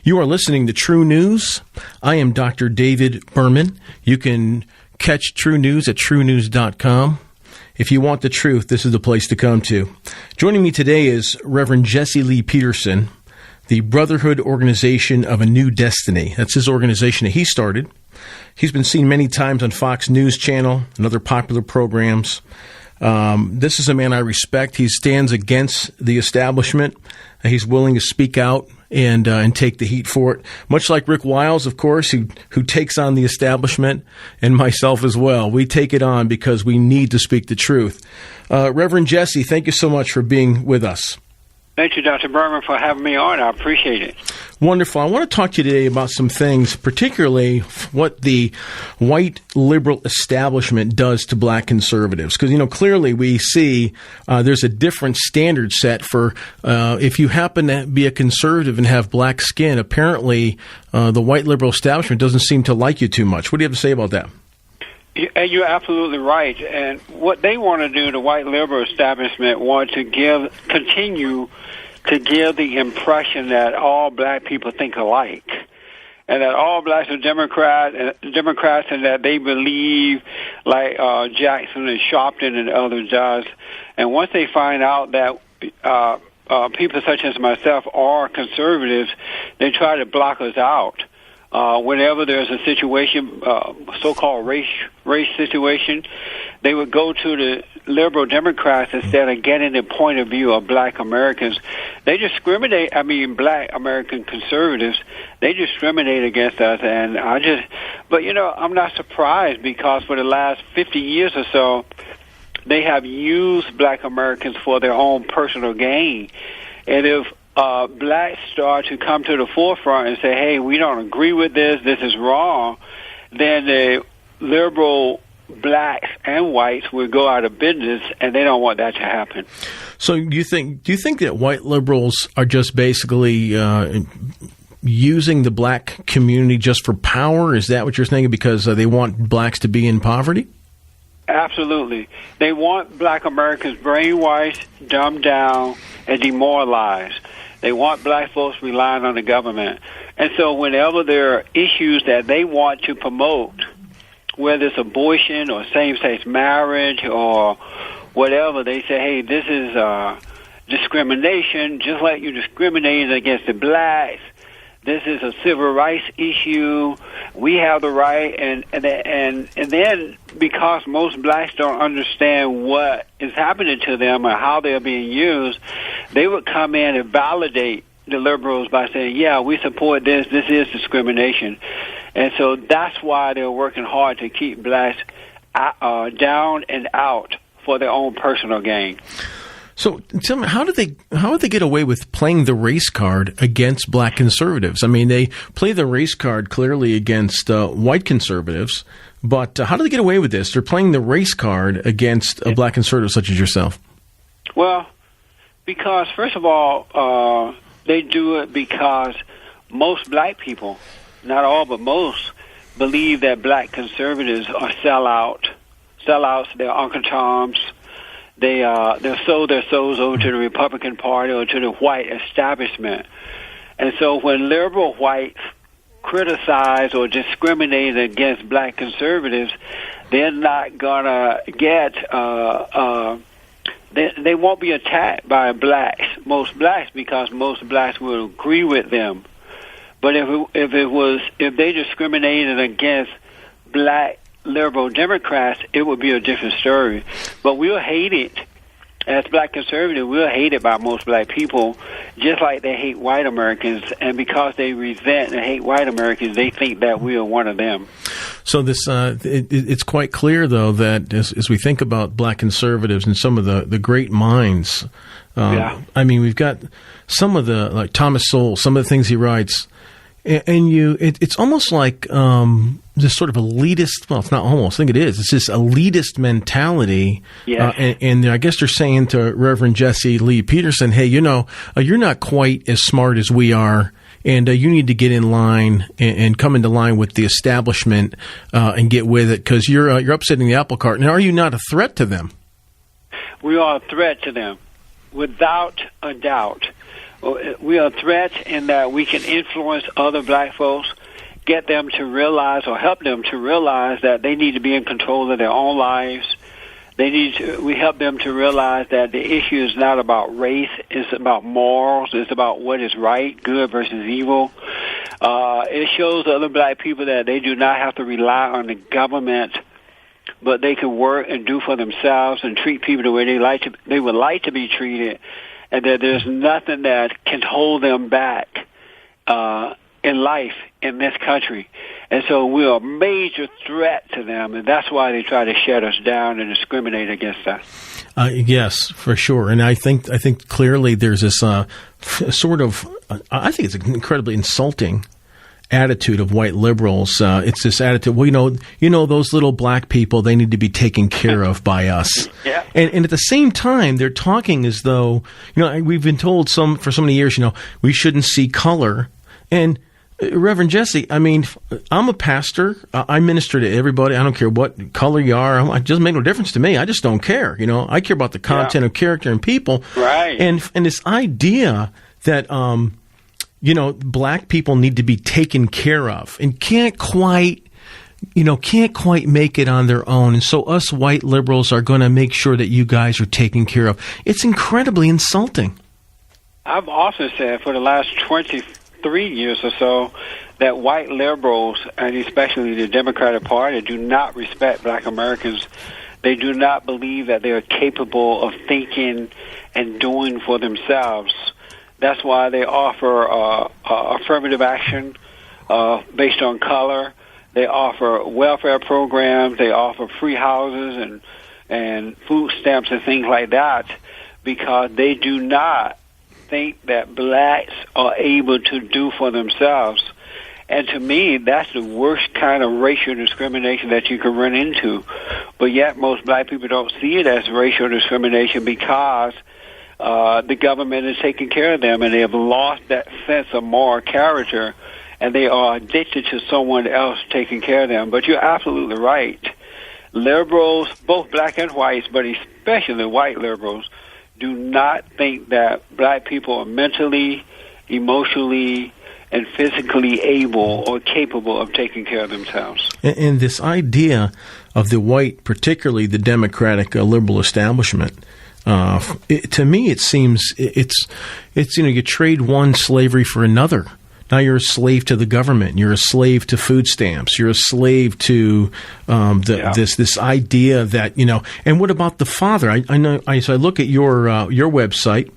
You are listening to True News. I am Dr. David Berman. You can catch True News at truenews.com. If you want the truth, this is the place to come to. Joining me today is Reverend Jesse Lee Peterson, the Brotherhood Organization of a New Destiny. That's his organization that he started. He's been seen many times on Fox News Channel and other popular programs. This is a man I respect. He stands against the establishment. He's willing to speak out and take the heat for it. Much like Rick Wiles, of course, who takes on the establishment, and myself as well. We take it on because we need to speak the truth. Reverend Jesse, thank you so much for being with us. Thank you, Dr. Berman, for having me on. I appreciate it. Wonderful. I want to talk to you today about some things, particularly what the white liberal establishment does to black conservatives. Because, clearly we see there's a different standard set for if you happen to be a conservative and have black skin, apparently the white liberal establishment doesn't seem to like you too much. What do you have to say about that? You're absolutely right. And what they want to do, the white liberal establishment want to continue to give the impression that all black people think alike, and that all blacks are Democrats, and that they believe like Jackson and Sharpton and others does. And once they find out that people such as myself are conservatives, they try to block us out. Whenever there's a situation, so-called race situation, they would go to the liberal Democrats instead of getting the point of view of black Americans. They discriminate, black American conservatives, they discriminate against us. And I'm not surprised, because for the last 50 years or so, they have used black Americans for their own personal gain. And if blacks start to come to the forefront and say, hey, we don't agree with this is wrong, then the liberal blacks and whites will go out of business, and they don't want that to happen. So do you think that white liberals are just basically using the black community just for power? Is that what you're thinking, because they want blacks to be in poverty? Absolutely. They want black Americans brainwashed, dumbed down, and demoralized. They want black folks relying on the government. And so whenever there are issues that they want to promote, whether it's abortion or same-sex marriage or whatever, they say, hey, this is discrimination, just like you discriminated against the blacks. This is a civil rights issue. We have the right, and then because most blacks don't understand what is happening to them or how they're being used, they would come in and validate the liberals by saying, yeah, we support this. This is discrimination. And so that's why they're working hard to keep blacks down and out for their own personal gain. So tell me, how would they get away with playing the race card against black conservatives? I mean, they play the race card clearly against white conservatives, but how do they get away with this? They're playing the race card against a black conservative such as yourself. Well, because, first of all, they do it because most black people, not all, but most, believe that black conservatives are sellouts, they're Uncle Toms. They'll sold their souls over to the Republican Party or to the white establishment. And so when liberal whites criticize or discriminate against black conservatives, they're not going to get, they won't be attacked by most blacks, because most blacks will agree with them. But if they discriminated against black liberal Democrats, it would be a different story. But we'll hate it. As black conservatives, we're hated by most black people, just like they hate white Americans. And because they resent and hate white Americans, they think that we are one of them. So this, it's quite clear, though, that as we think about black conservatives and some of the great minds, we've got some of the, like Thomas Sowell, some of the things he writes, and it's almost like this sort of elitist, well, it's not almost, I think it is. It's this elitist mentality. Yes. And I guess they're saying to Reverend Jesse Lee Peterson, hey, you're not quite as smart as we are, and you need to get in line and come into line with the establishment and get with it, because you're upsetting the apple cart. Now, are you not a threat to them? We are a threat to them, without a doubt. We are threats in that we can influence other black folks, get them to realize or help them to realize that they need to be in control of their own lives. We help them to realize that the issue is not about race, it's about morals, it's about what is right, good versus evil. It shows other black people that they do not have to rely on the government, but they can work and do for themselves and treat people the way they would like to be treated, and that there's nothing that can hold them back in life in this country. And so we're a major threat to them, and that's why they try to shut us down and discriminate against us. Yes, for sure. And I think clearly there's this sort of, I think it's an incredibly insulting attitude of white liberals. It's this attitude, well, those little black people, they need to be taken care of by us. Yeah. And at the same time, they're talking as though, we've been told for so many years, we shouldn't see color. And Reverend Jesse, I mean, I'm a pastor. I minister to everybody. I don't care what color you are. It doesn't make no difference to me. I just don't care. I care about the content of character and people. Right. And this idea that, black people need to be taken care of and can't quite make it on their own. And so us white liberals are going to make sure that you guys are taken care of. It's incredibly insulting. I've also said for the last 23 years or so that white liberals, and especially the Democratic Party, do not respect black Americans. They do not believe that they are capable of thinking and doing for themselves. That's why they offer affirmative action based on color. They offer welfare programs. They offer free houses and food stamps and things like that, because they do not think that blacks are able to do for themselves. And to me, that's the worst kind of racial discrimination that you can run into. But yet most black people don't see it as racial discrimination because the government is taking care of them, and they have lost that sense of moral character, and they are addicted to someone else taking care of them. But you're absolutely right. Liberals, both black and whites, but especially white liberals, do not think that black people are mentally, emotionally, and physically able or capable of taking care of themselves. And this idea of the white, particularly the Democratic liberal establishment, to me it seems it's you trade one slavery for another. Now you're a slave to the government. You're a slave to food stamps. You're a slave to this idea that And what about the father? I know. So I look at your website,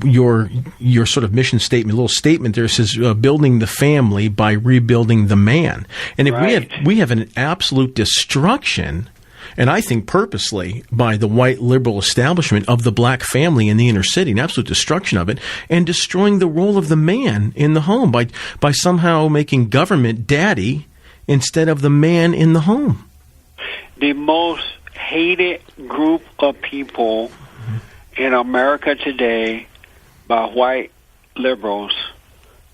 your sort of mission statement, a little statement there says building the family by rebuilding the man. And if we have an absolute destruction, and I think purposely, by the white liberal establishment of the black family in the inner city, an absolute destruction of it, and destroying the role of the man in the home by somehow making government daddy instead of the man in the home. The most hated group of people in America today by white liberals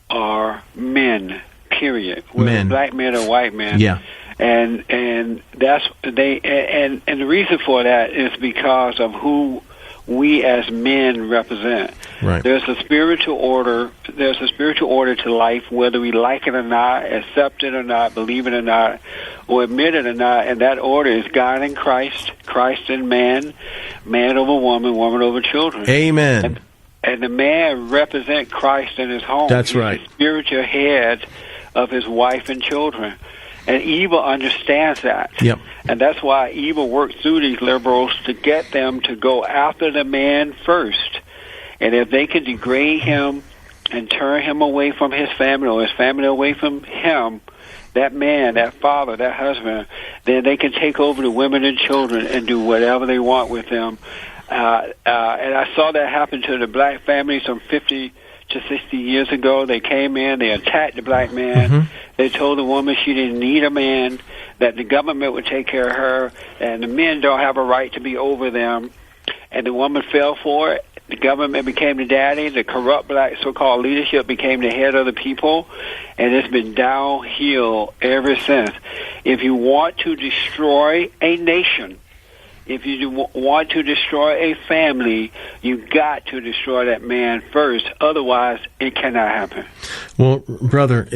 are men, period. Whether black men or white men. Yeah. And that's and the reason for that is because of who we as men represent. Right. There's a spiritual order. There's a spiritual order to life, whether we like it or not, accept it or not, believe it or not, or admit it or not. And that order is God in Christ, Christ in man, man over woman, woman over children. Amen. And the man represents Christ in his home. That's right. He's the spiritual head of his wife and children. And evil understands that. Yep. And that's why evil works through these liberals to get them to go after the man first. And if they can degrade him and turn him away from his family or his family away from him, that man, that father, that husband, then they can take over the women and children and do whatever they want with them. And I saw that happen to the black family some 50 to 60 years ago. They came in, they attacked the black man. Mm-hmm. They told the woman she didn't need a man, that the government would take care of her, and the men don't have a right to be over them. And the woman fell for it. The government became the daddy. The corrupt black so-called leadership became the head of the people. And it's been downhill ever since. If you want to destroy a nation, if you want to destroy a family, you've got to destroy that man first. Otherwise, it cannot happen. Well, brother,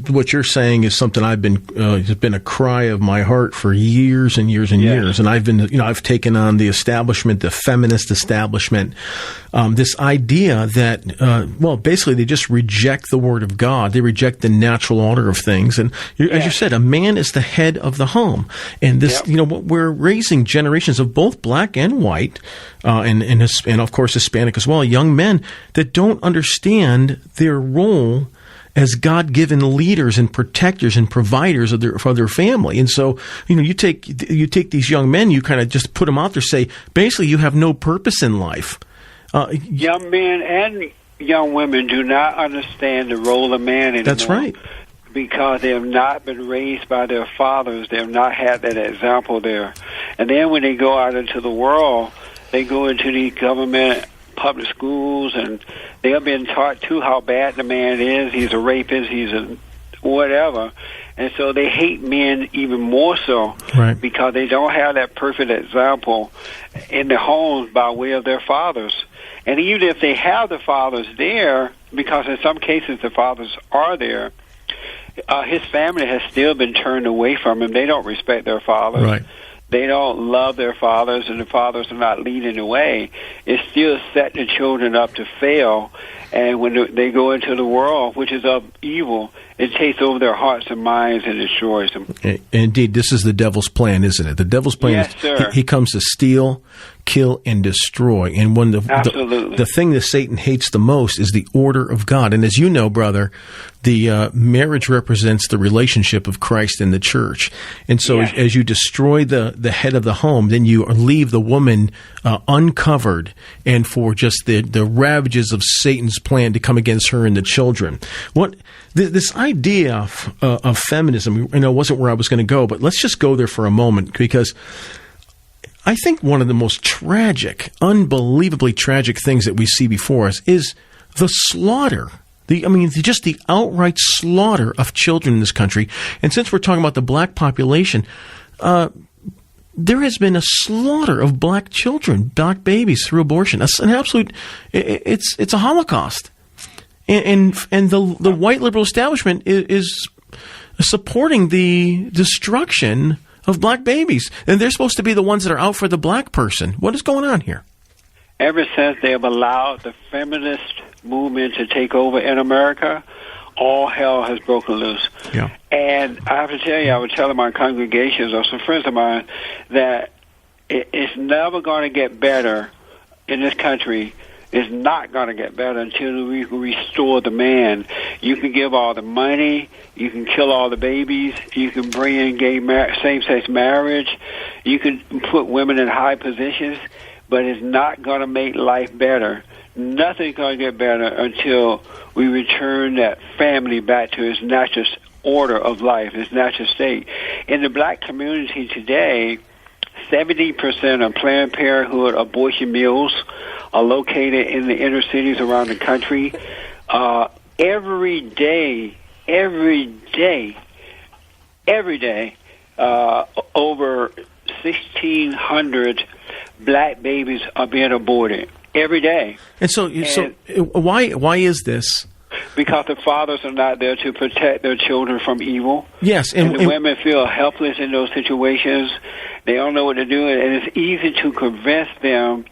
what you're saying is something I've been, it's been a cry of my heart for years and years and years. And I've taken on the establishment, the feminist establishment, this idea that, basically they just reject the Word of God. They reject the natural order of things. And as you said, a man is the head of the home. And this, we're raising generations of both black and white, and of course Hispanic as well, young men that don't understand their role as God-given leaders and protectors and providers for their family. And so, you take these young men, you kind of just put them out there, say, basically you have no purpose in life. Young men and young women do not understand the role of man anymore. That's right. Because they have not been raised by their fathers. They have not had that example there. And then when they go out into the world, they go into the government public schools, and they are being taught, too, how bad the man is. He's a rapist. He's a whatever. And so they hate men even more so, right, because they don't have that perfect example in their homes by way of their fathers. And even if they have the fathers there, because in some cases the fathers are there, his family has still been turned away from him. They don't respect their fathers. Right. They don't love their fathers, and the fathers are not leading the way. It still set the children up to fail. And when they go into the world, which is of evil, it takes over their hearts and minds and destroys them. Indeed, this is the devil's plan, isn't it? The devil's plan is he comes to steal, kill, and destroy. And when the thing that Satan hates the most is the order of God. And as you know, brother, the marriage represents the relationship of Christ and the church. And so as you destroy the head of the home, then you leave the woman uncovered and for just the ravages of Satan's plan to come against her and the children. This idea of feminism, wasn't where I was going to go, but let's just go there for a moment, because I think one of the most tragic, unbelievably tragic things that we see before us is the slaughter. Just the outright slaughter of children in this country. And since we're talking about the black population, there has been a slaughter of black children, black babies through abortion. It's an absolute, it's a Holocaust. And the white liberal establishment is supporting the destruction of black babies. And they're supposed to be the ones that are out for the black person. What is going on here? Ever since they have allowed the feminist movement to take over in America, all hell has broken loose. Yeah. And I have to tell you, I was telling my congregations or some friends of mine that it's never going to get better in this country. It's not going to get better until we restore the man. You can give all the money, you can kill all the babies, you can bring in same-sex marriage, you can put women in high positions, but it's not going to make life better. Nothing's going to get better until we return that family back to its natural order of life, its natural state. In the black community today, 70% of Planned Parenthood abortion mills are located in the inner cities around the country. Every day, over 1,600 black babies are being aborted every day. And so why is this? Because the fathers are not there to protect their children from evil. Yes, and the women feel helpless in those situations. They don't know what to do, and it's easy to convince them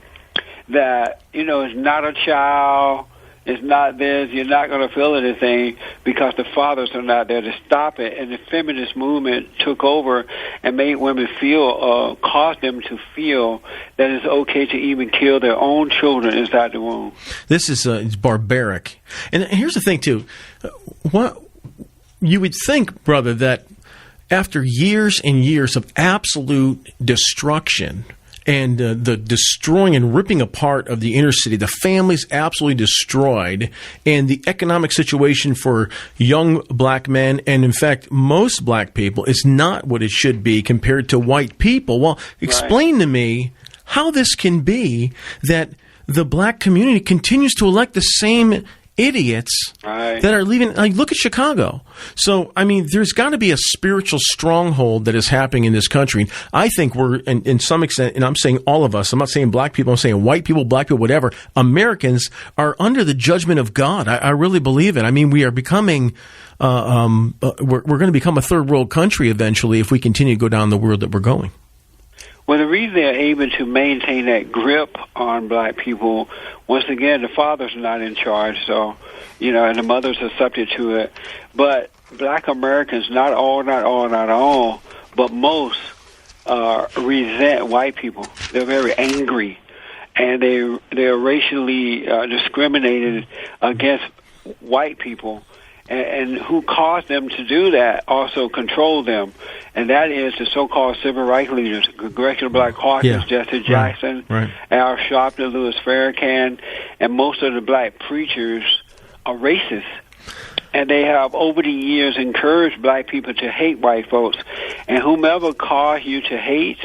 that, it's not a child, it's not this, you're not going to feel anything, because the fathers are not there to stop it. And the feminist movement took over and made women feel, caused them to feel that it's okay to even kill their own children inside the womb. This is it's barbaric. And here's the thing, too. What you would think, brother, that after years and years of absolute destruction and the destroying and ripping apart of the inner city, the families absolutely destroyed, and the economic situation for young black men, and in fact, most black people, is not what it should be compared to white people. Well, explain to me how this can be that the black community continues to elect the same idiots right. that are leaving. Like, look at Chicago. So, I mean, there's got to be a spiritual stronghold that is happening in this country. I think we're, in some extent, and I'm saying all of us, I'm not saying black people, I'm saying white people, black people, whatever, Americans are under the judgment of God. I really believe it. I mean, we are becoming, we're going to become a third world country eventually if we continue to go down the road that we're going. Well, the reason they're able to maintain that grip on black people, once again, the fathers are not in charge, so, and the mothers are subject to it. But black Americans, not all, but most resent white people. They're very angry, and they're racially discriminated against white people. And who caused them to do that also control them, and that is the so-called civil rights leaders, Congressional Black Caucus, Jesse Jackson, Al Sharpton, Louis Farrakhan, and most of the black preachers are racist. And they have, over the years, encouraged black people to hate white folks. And whomever caused you to hate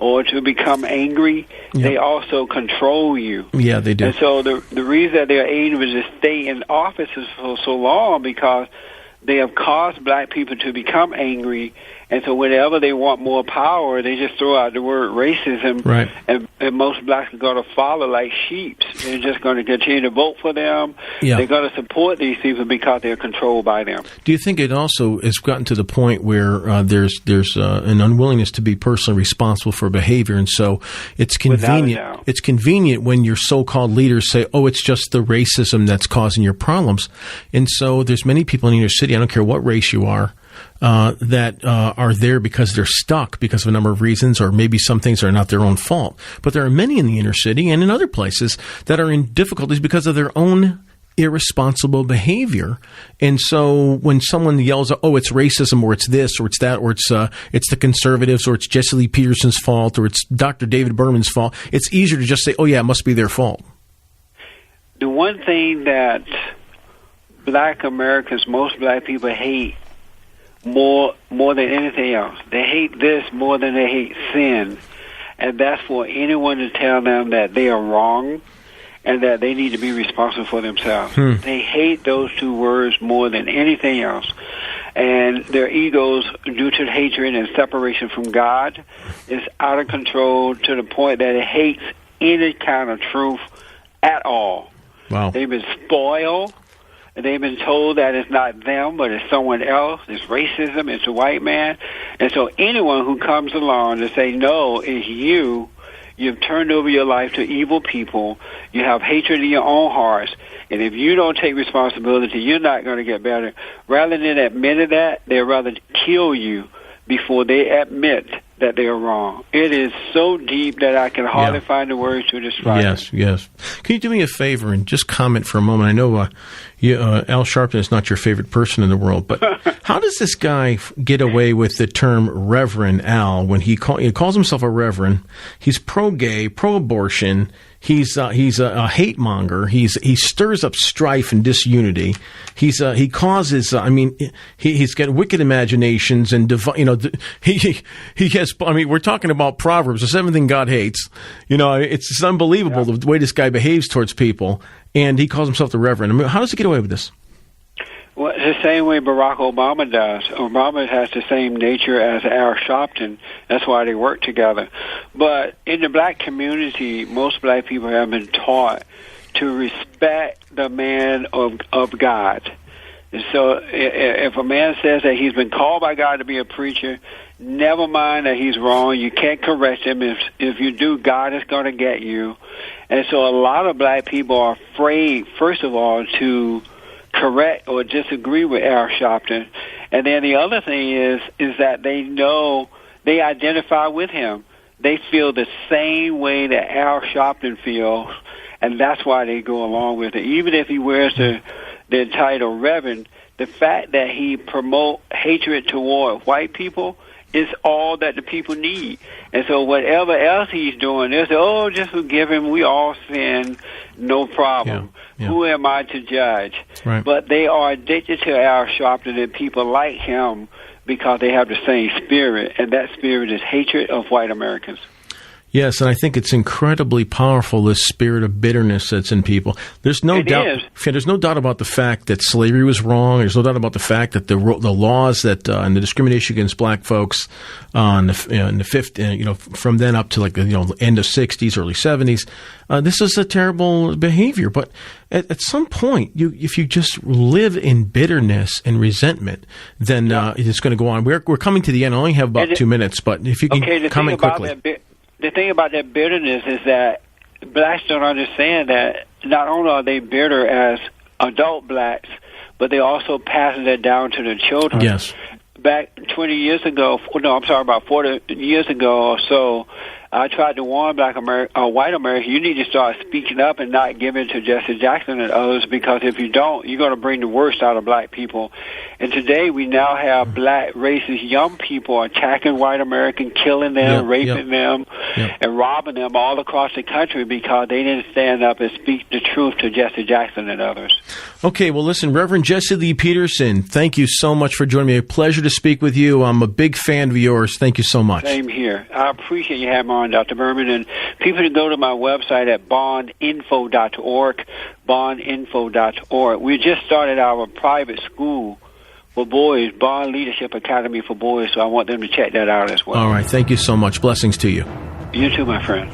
or to become angry, they also control you. Yeah, they do. And so the reason that they're able to stay in office for so long because they have caused black people to become angry, and so whenever they want more power, they just throw out the word racism, and most blacks are going to follow like sheep. They're just going to continue to vote for them. Yeah. They're going to support these people because they're controlled by them. Do you think it also has gotten to the point where there's an unwillingness to be personally responsible for behavior, and so it's convenient. It's convenient when your so-called leaders say, "Oh, it's just the racism that's causing your problems," and so there's many people in your city. I don't care what race you are. That are there because they're stuck because of a number of reasons, or maybe some things are not their own fault. But there are many in the inner city and in other places that are in difficulties because of their own irresponsible behavior. And so when someone yells, "Oh, it's racism," or "It's this," or "It's that," or "It's the conservatives," or "It's Jesse Lee Peterson's fault," or "It's Dr. David Berman's fault," it's easier to just say, "Oh, yeah, it must be their fault." The one thing that black Americans, most black people hate more than anything else. They hate this more than they hate sin. And that's for anyone to tell them that they are wrong and that they need to be responsible for themselves. They hate those two words more than anything else. And their egos, due to the hatred and separation from God, is out of control to the point that it hates any kind of truth at all. Wow. They've been spoiled. They've been told that it's not them, but it's someone else. It's racism. It's a white man. And so anyone who comes along to say, "No, it's you," you've turned over your life to evil people. You have hatred in your own hearts. And if you don't take responsibility, you're not going to get better. Rather than admit that, they'd rather kill you before they admit that they are wrong. It is so deep that I can hardly find the words to describe it. Yes. Can you do me a favor and just comment for a moment? I know Al Sharpton is not your favorite person in the world, but how does this guy get away with the term Reverend Al when he calls himself a reverend? He's pro-gay, pro-abortion. He's a hate monger. He stirs up strife and disunity. He causes. He's got wicked imaginations and he has. I mean, we're talking about Proverbs, the seventh thing God hates. It's unbelievable the way this guy behaves towards people, and he calls himself the Reverend. I mean, how does he get away with this? Well, it's the same way Barack Obama does. Obama has the same nature as Al Sharpton. That's why they work together. But in the black community, most black people have been taught to respect the man of God. And so if a man says that he's been called by God to be a preacher, never mind that he's wrong. You can't correct him. If you do, God is going to get you. And so a lot of black people are afraid, first of all, to correct or disagree with Al Sharpton. And then the other thing is that they know they identify with him. They feel the same way that Al Sharpton feels, and that's why they go along with it. Even if he wears the title Reverend, the fact that he promotes hatred toward white people is all that the people need. And so whatever else he's doing, they say, "Oh, just forgive him. We all sin. No problem. Who am I to judge?" Right. But they are addicted to Al Sharpton and people like him because they have the same spirit, and that spirit is hatred of white Americans. Yes, and I think it's incredibly powerful, this spirit of bitterness that's in people. There's no doubt. There's no doubt about the fact that slavery was wrong. There's no doubt about the fact that the laws that and the discrimination against black folks in the 50s, from then up to like end of 60s, early 70s. This is a terrible behavior. But at some point, if you just live in bitterness and resentment, then it's going to go on. We're coming to the end. I only have about 2 minutes, but if you can comment quickly. The thing about that bitterness is that blacks don't understand that not only are they bitter as adult blacks, but they also pass that down to their children. Yes. Back 20 years ago, about 40 years ago or so, I tried to warn white Americans, you need to start speaking up and not giving to Jesse Jackson and others, because if you don't, you're going to bring the worst out of black people. And today we now have black racist young people attacking white Americans, killing them, raping them, and robbing them all across the country because they didn't stand up and speak the truth to Jesse Jackson and others. Okay, well, listen, Reverend Jesse Lee Peterson, thank you so much for joining me. A pleasure to speak with you. I'm a big fan of yours. Thank you so much. Same here. I appreciate you having me on, Dr. Berman. And people can go to my website at bondinfo.org, bondinfo.org. We just started our private school for boys, Bond Leadership Academy for Boys, so I want them to check that out as well. All right. Thank you so much. Blessings to you. You too, my friend.